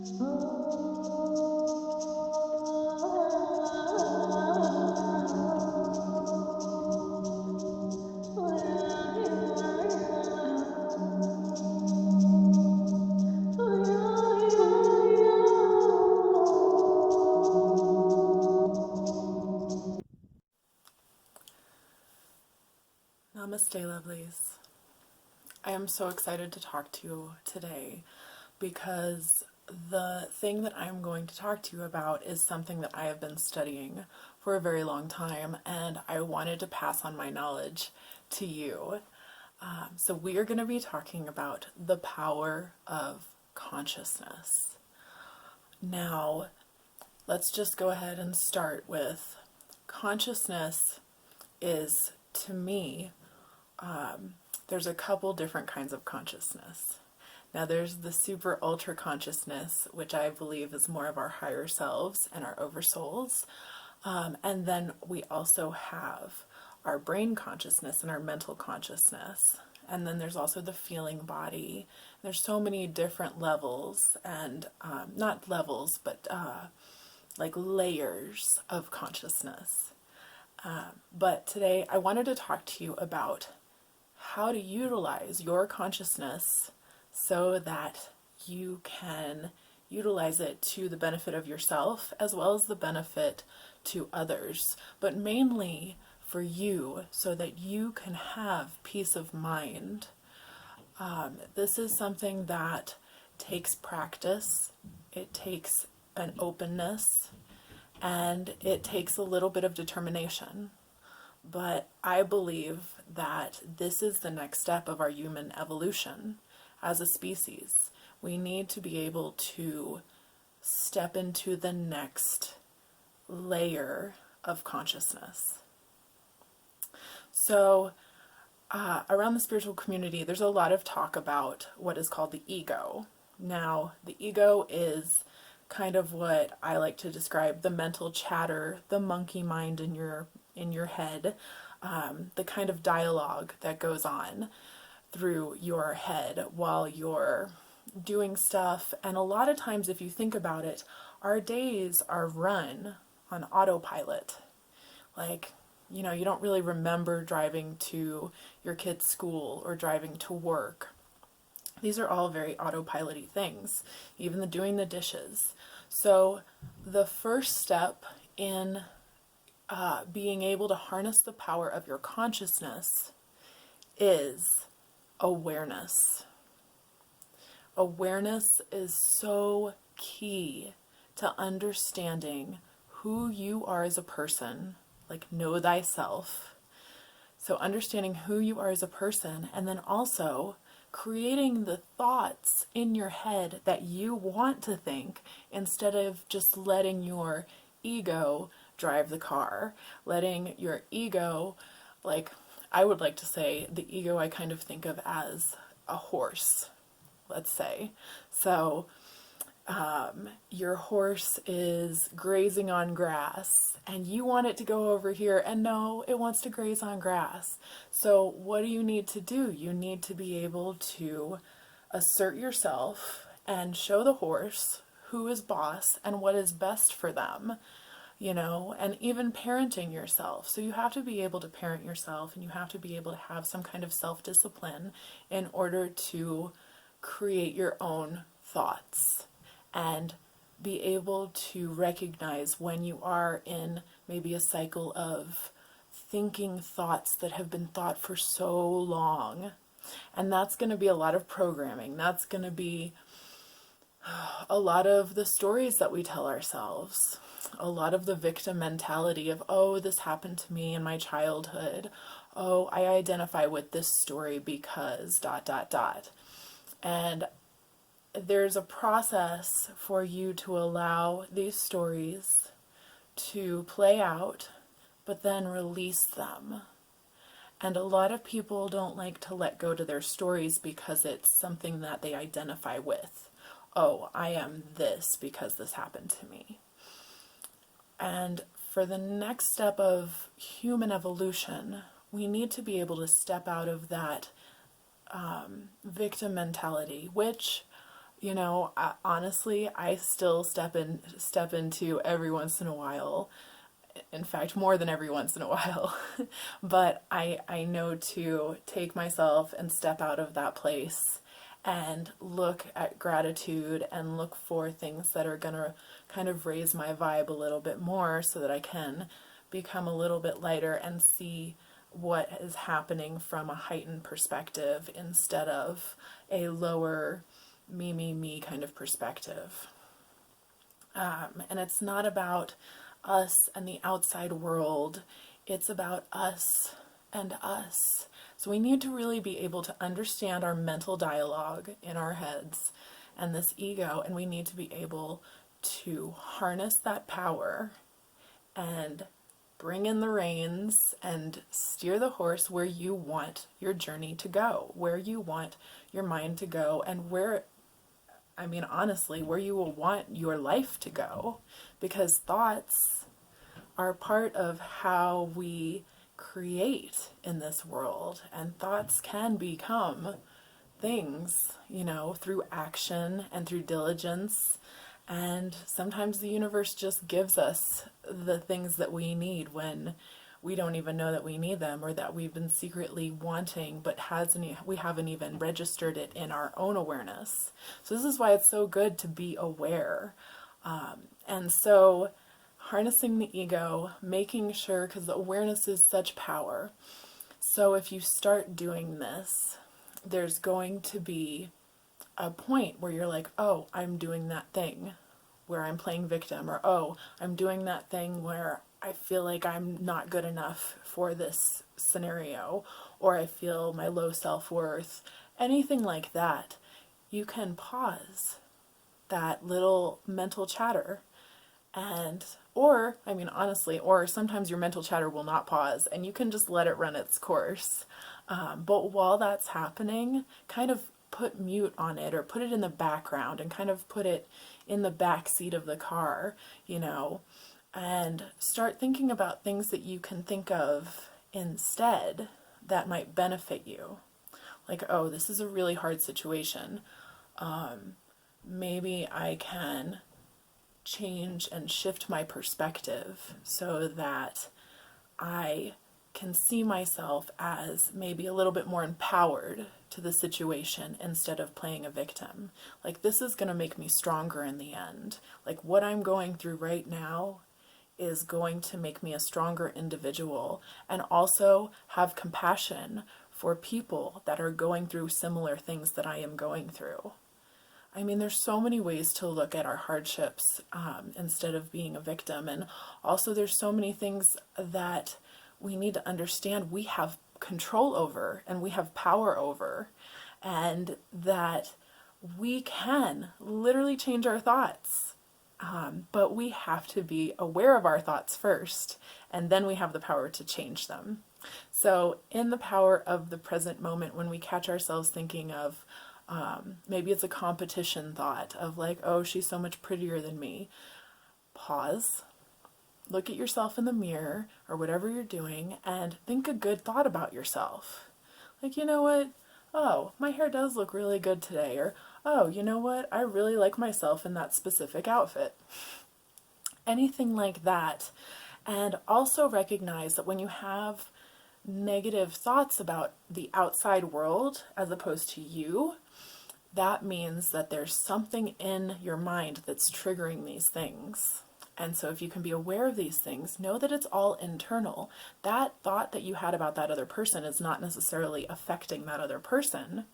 Namaste Lovelies. I am so excited to talk to you today because the thing that I'm going to talk to you about is something that I have been studying for a very long time, and I wanted to pass on my knowledge to you. So we are going to be talking about the power of consciousness. Now, let's just go ahead and start with consciousness is, to me, there's a couple different kinds of consciousness. Now there's the super ultra consciousness, which I believe is more of our higher selves and our oversouls. And then we also have our brain consciousness and our mental consciousness. And then there's also the feeling body. There's so many different levels and not levels, but like layers of consciousness. But today I wanted to talk to you about how to utilize your consciousness so that you can utilize it to the benefit of yourself as well as the benefit to others, but mainly for you so that you can have peace of mind. This is something that takes practice, it takes an openness, and it takes a little bit of determination. But I believe that this is the next step of our human evolution as a species. We need to be able to step into the next layer of consciousness. So, around the spiritual community, there's a lot of talk about what is called the ego. Now, the ego is kind of what I like to describe the mental chatter, the monkey mind in your head, the kind of dialogue that goes on through your head while you're doing stuff. And a lot of times, if you think about it, our days are run on autopilot. Like, you know, you don't really remember driving to your kid's school or driving to work. These are all very autopilot-y things, even the doing the dishes. So the first step in being able to harness the power of your consciousness is awareness. Awareness is so key to understanding who you are as a person, like know thyself. So understanding who you are as a person, and then also creating the thoughts in your head that you want to think instead of just letting your ego drive the car, letting your ego, like I would like to say the ego I kind of think of as a horse, let's say. So your horse is grazing on grass and you want it to go over here, and no, it wants to graze on grass. So what do you need to do? You need to be able to assert yourself and show the horse who is boss and what is best for them, you know, and even parenting yourself. So you have to be able to parent yourself, and you have to be able to have some kind of self-discipline in order to create your own thoughts and be able to recognize when you are in maybe a cycle of thinking thoughts that have been thought for so long. And that's going to be a lot of programming. That's going to be a lot of the stories that we tell ourselves, a lot of the victim mentality of, oh, this happened to me in my childhood. Oh, I identify with this story because ... And there's a process for you to allow these stories to play out, but then release them. And a lot of people don't like to let go to their stories because it's something that they identify with. Oh, I am this because this happened to me. And for the next step of human evolution, we need to be able to step out of that victim mentality, which Honestly, I still step into every once in a while. In fact, more than every once in a while. But I know to take myself and step out of that place and look at gratitude and look for things that are going to kind of raise my vibe a little bit more so that I can become a little bit lighter and see what is happening from a heightened perspective instead of a lower me kind of perspective. And it's not about us and the outside world, it's about us and us. So we need to really be able to understand our mental dialogue in our heads and this ego, and we need to be able to harness that power and bring in the reins and steer the horse where you want your journey to go, where you want your mind to go, and honestly, where you will want your life to go. Because thoughts are part of how we create in this world, and thoughts can become things, through action and through diligence. And sometimes the universe just gives us the things that we need when we don't even know that we need them, or that we've been secretly wanting but we haven't even registered it in our own awareness. So this is why it's so good to be aware. And so harnessing the ego, making sure, because the awareness is such power. So if you start doing this, there's going to be a point where you're like, oh, I'm doing that thing where I'm playing victim, or oh, I'm doing that thing where I feel like I'm not good enough for this scenario, or I feel my low self-worth, anything like that. You can pause that little mental chatter or sometimes your mental chatter will not pause and you can just let it run its course. But while that's happening, kind of put mute on it or put it in the background and kind of put it in the back seat of the car, and start thinking about things that you can think of instead that might benefit you. Like, oh, this is a really hard situation. Maybe I can change and shift my perspective so that I can see myself as maybe a little bit more empowered to the situation instead of playing a victim. Like, this is going to make me stronger in the end. Like, what I'm going through right now is going to make me a stronger individual, and also have compassion for people that are going through similar things that I am going through. There's so many ways to look at our hardships instead of being a victim. And also there's so many things that we need to understand we have control over and we have power over, and that we can literally change our thoughts. But we have to be aware of our thoughts first, and then we have the power to change them. So in the power of the present moment, when we catch ourselves thinking of, maybe it's a competition thought of like, oh, she's so much prettier than me. Pause, look at yourself in the mirror or whatever you're doing, and think a good thought about yourself. Like, you know what? Oh, my hair does look really good today. Or, oh, you know what? I really like myself in that specific outfit. Anything like that. And also recognize that when you have negative thoughts about the outside world as opposed to you, that means that there's something in your mind that's triggering these things. And so if you can be aware of these things, know that it's all internal. That thought that you had about that other person is not necessarily affecting that other person.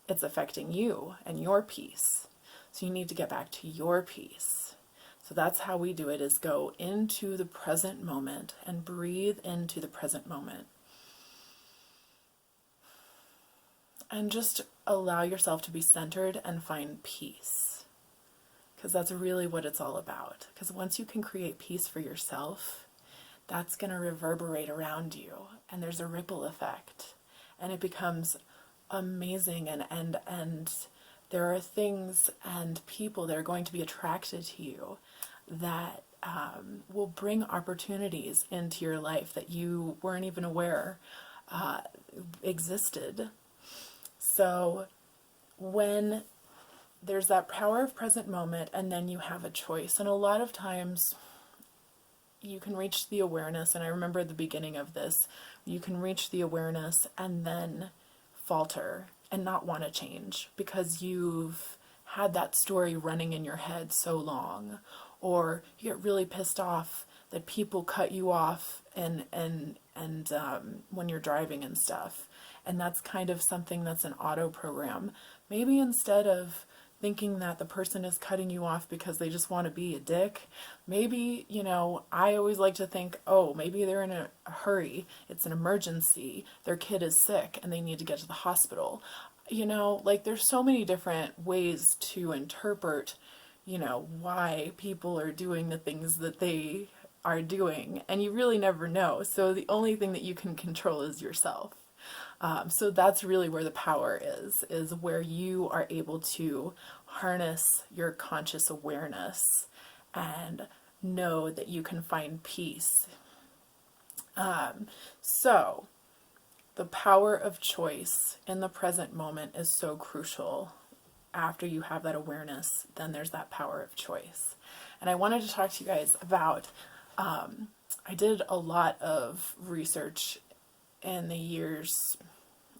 It's affecting you and your peace. So you need to get back to your peace. So that's how we do it, is go into the present moment and breathe into the present moment. And just allow yourself to be centered and find peace. Because that's really what it's all about. Because once you can create peace for yourself, that's going to reverberate around you. And there's a ripple effect. And it becomes amazing. And there are things and people that are going to be attracted to you that will bring opportunities into your life that you weren't even aware existed. So when there's that power of present moment, and then you have a choice. And a lot of times you can reach the awareness, and I remember at the beginning of this, you can reach the awareness and then falter and not want to change because you've had that story running in your head so long, or you get really pissed off that people cut you off and when you're driving and stuff, and that's kind of something that's an auto program. Maybe instead of thinking that the person is cutting you off because they just want to be a dick, maybe, I always like to think, oh, maybe they're in a hurry, it's an emergency, their kid is sick and they need to get to the hospital. Like there's so many different ways to interpret, why people are doing the things that they are doing, and you really never know. So the only thing that you can control is yourself. So that's really where the power is where you are able to harness your conscious awareness and know that you can find peace. So the power of choice in the present moment is so crucial. After you have that awareness, then there's that power of choice. And I wanted to talk to you guys about, I did a lot of research in the years,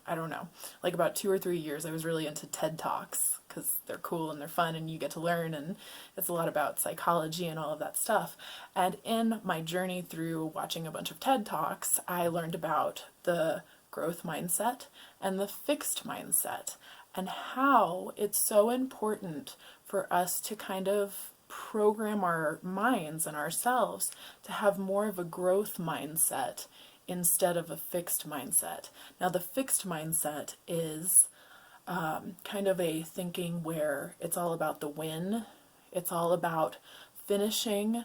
I don't know, like about 2 or 3 years. I was really into TED Talks because they're cool and they're fun and you get to learn, and it's a lot about psychology and all of that stuff. And in my journey through watching a bunch of TED Talks, I learned about the growth mindset and the fixed mindset, and how it's so important for us to kind of program our minds and ourselves to have more of a growth mindset instead of a fixed mindset. Now, the fixed mindset is kind of a thinking where it's all about the win, it's all about finishing,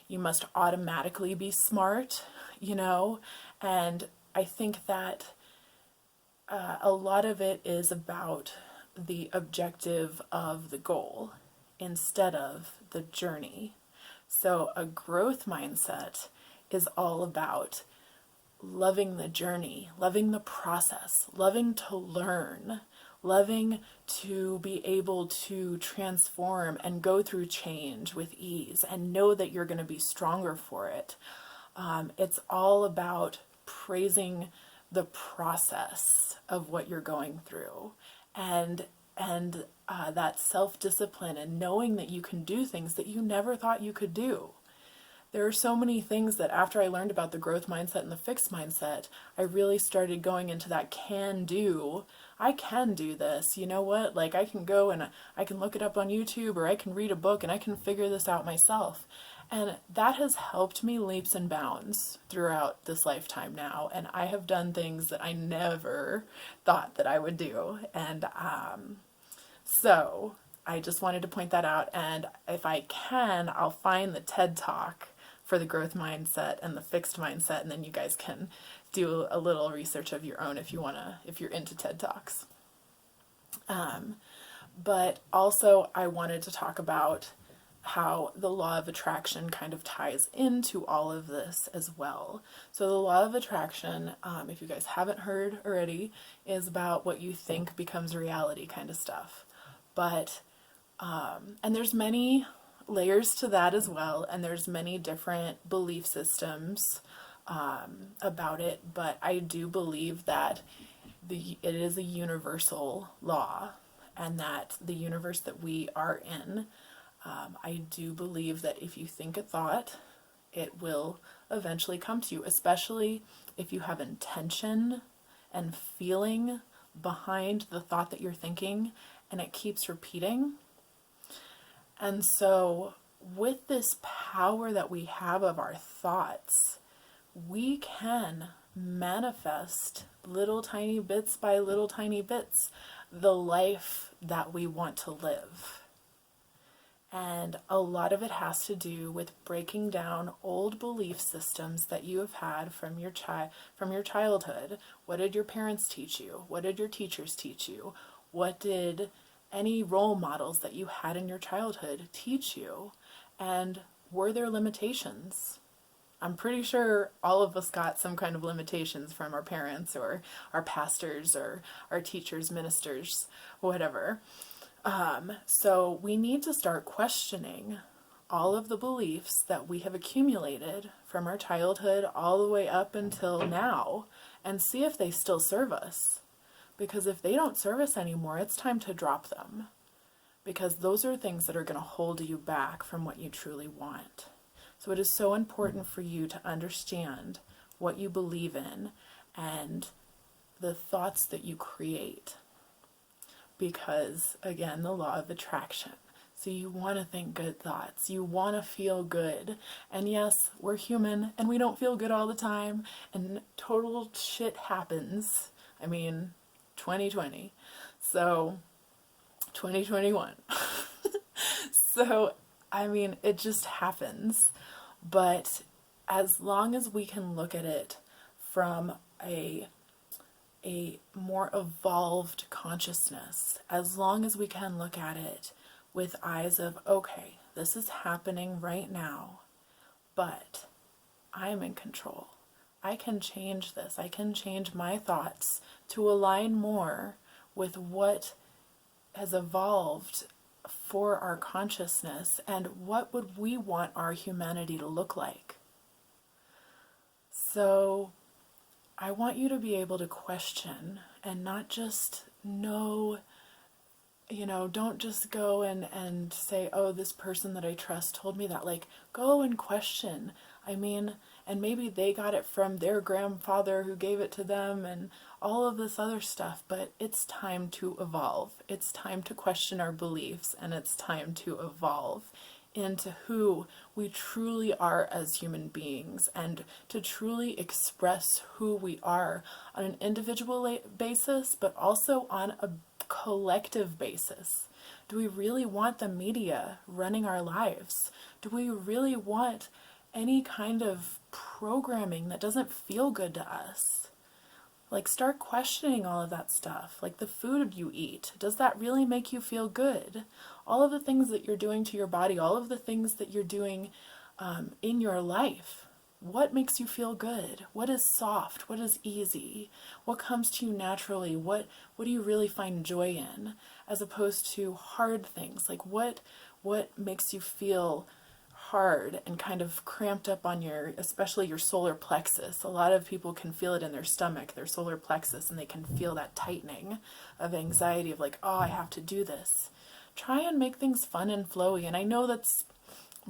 you must automatically be smart, and I think that a lot of it is about the objective of the goal instead of the journey. So a growth mindset is all about loving the journey, loving the process, loving to learn, loving to be able to transform and go through change with ease and know that you're going to be stronger for it. It's all about praising the process of what you're going through, and that self-discipline and knowing that you can do things that you never thought you could do. There are so many things that after I learned about the growth mindset and the fixed mindset, I really started going into that can do. I can do this. You know what? Like I can go and I can look it up on YouTube, or I can read a book and I can figure this out myself. And that has helped me leaps and bounds throughout this lifetime now. And I have done things that I never thought that I would do. And so I just wanted to point that out. And if I can, I'll find the TED Talk for the growth mindset and the fixed mindset. And then you guys can do a little research of your own if you're into TED Talks. But also I wanted to talk about how the law of attraction kind of ties into all of this as well. So the law of attraction, if you guys haven't heard already, is about what you think becomes reality kind of stuff. But, and there's many layers to that as well, and there's many different belief systems about it, but I do believe that it is a universal law, and that the universe that we are in, I do believe that if you think a thought, it will eventually come to you, especially if you have intention and feeling behind the thought that you're thinking, and it keeps repeating. And so with this power that we have of our thoughts, we can manifest little tiny bits by little tiny bits the life that we want to live. And a lot of it has to do with breaking down old belief systems that you have had from your childhood. What did your parents teach you? What did your teachers teach you? What did any role models that you had in your childhood teach you? And were there limitations? I'm pretty sure all of us got some kind of limitations from our parents or our pastors or our teachers, ministers, whatever. So we need to start questioning all of the beliefs that we have accumulated from our childhood all the way up until now and see if they still serve us. Because if they don't serve us anymore, it's time to drop them. Because those are things that are going to hold you back from what you truly want. So it is so important for you to understand what you believe in and the thoughts that you create. Because, again, the law of attraction. So you want to think good thoughts. You want to feel good. And yes, we're human and we don't feel good all the time. And total shit happens. I mean, 2020. So, 2021. So, I mean, it just happens. But as long as we can look at it from a more evolved consciousness, as long as we can look at it with eyes of, okay, this is happening right now, but I'm in control. I can change this. I can change my thoughts to align more with what has evolved for our consciousness and what would we want our humanity to look like. So I want you to be able to question and not just know, don't just go and say, oh, this person that I trust told me that. Like, go and question. I mean, and maybe they got it from their grandfather who gave it to them and all of this other stuff, but it's time to evolve. It's time to question our beliefs, and it's time to evolve into who we truly are as human beings and to truly express who we are on an individual basis, but also on a collective basis. Do we really want the media running our lives? Do we really want any kind of programming that doesn't feel good to us? Like, start questioning all of that stuff. Like the food you eat. Does that really make you feel good? All of the things that you're doing to your body, all of the things that you're doing in your life. What makes you feel good? What is soft? What is easy? What comes to you naturally? What do you really find joy in? As opposed to hard things. Like what makes you feel hard and kind of cramped up on especially your solar plexus. A lot of people can feel it in their stomach, their solar plexus, and they can feel that tightening of anxiety of like, oh, I have to do this. Try and make things fun and flowy. And I know that's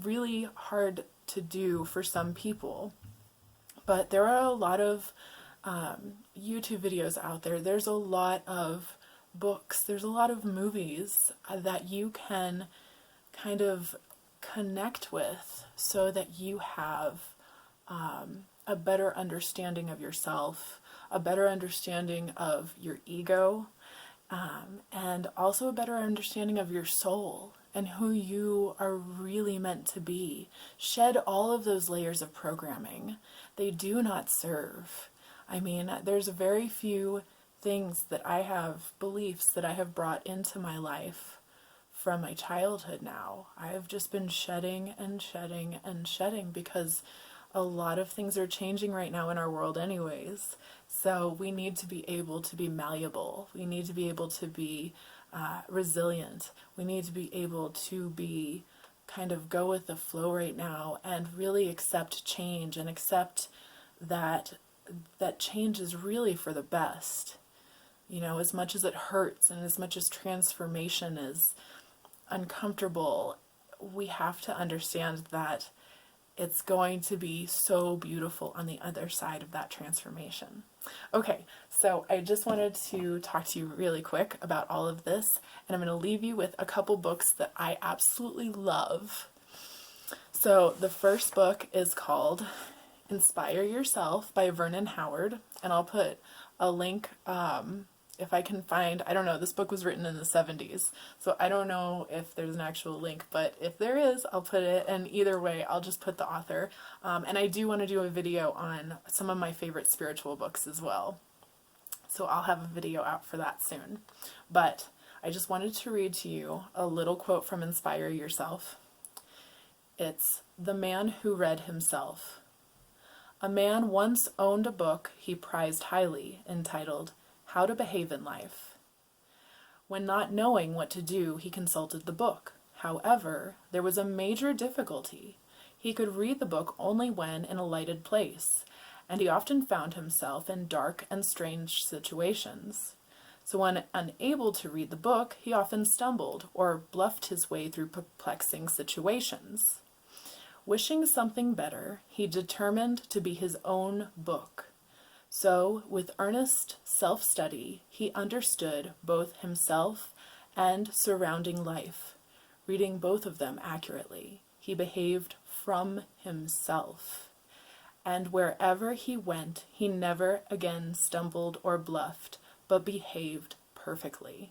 really hard to do for some people, but there are a lot of YouTube videos out there. There's a lot of books. There's a lot of movies that you can kind of connect with so that you have a better understanding of yourself, a better understanding of your ego, and also a better understanding of your soul and who you are really meant to be. Shed all of those layers of programming. They do not serve. I mean, there's very few things that I have, beliefs that I have brought into my life from my childhood now. I've just been shedding and shedding and shedding because a lot of things are changing right now in our world anyways. So we need to be able to be malleable. We need to be able to be resilient. We need to be able to be kind of go with the flow right now and really accept change and accept that change is really for the best. As much as it hurts and as much as transformation is uncomfortable, we have to understand that it's going to be so beautiful on the other side of that transformation. Okay, so I just wanted to talk to you really quick about all of this, and I'm going to leave you with a couple books that I absolutely love. So the first book is called Inspire Yourself by Vernon Howard, and I'll put a link if I can find, I don't know, this book was written in the 70s, so I don't know if there's an actual link, but if there is, I'll put it, and either way, I'll just put the author. And I do want to do a video on some of my favorite spiritual books as well, so I'll have a video out for that soon. But I just wanted to read to you a little quote from Inspire Yourself. It's, "The man who read himself. A man once owned a book he prized highly, entitled How to Behave in Life. When not knowing what to do, he consulted the book. However, there was a major difficulty. He could read the book only when in a lighted place, and he often found himself in dark and strange situations. So when unable to read the book, he often stumbled or bluffed his way through perplexing situations. Wishing something better, he determined to be his own book. So, with earnest self-study, he understood both himself and surrounding life. Reading both of them accurately, he behaved from himself. And wherever he went, he never again stumbled or bluffed, but behaved perfectly.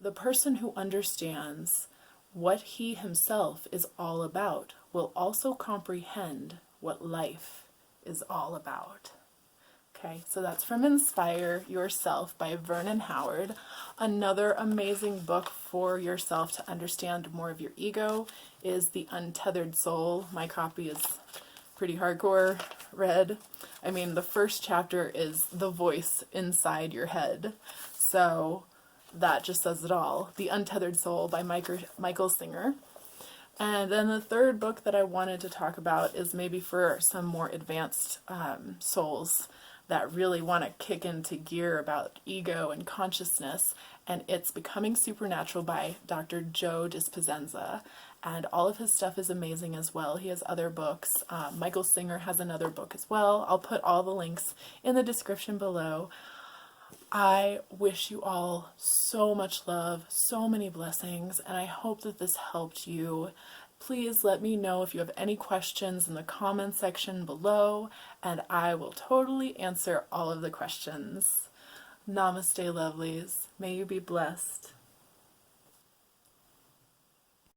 The person who understands what he himself is all about will also comprehend what life is all about. Okay, so that's from Inspire Yourself by Vernon Howard. Another amazing book for yourself to understand more of your ego is The Untethered Soul. My copy is pretty hardcore red. I mean, the first chapter is the voice inside your head. So that just says it all. The Untethered Soul by Michael Singer. And then the third book that I wanted to talk about is maybe for some more advanced souls that really want to kick into gear about ego and consciousness. And it's Becoming Supernatural by Dr. Joe Dispenza. And all of his stuff is amazing as well. He has other books. Michael Singer has another book as well. I'll put all the links in the description below. I wish you all so much love, so many blessings, and I hope that this helped you. Please let me know if you have any questions in the comment section below, and I will totally answer all of the questions. Namaste, lovelies. May you be blessed.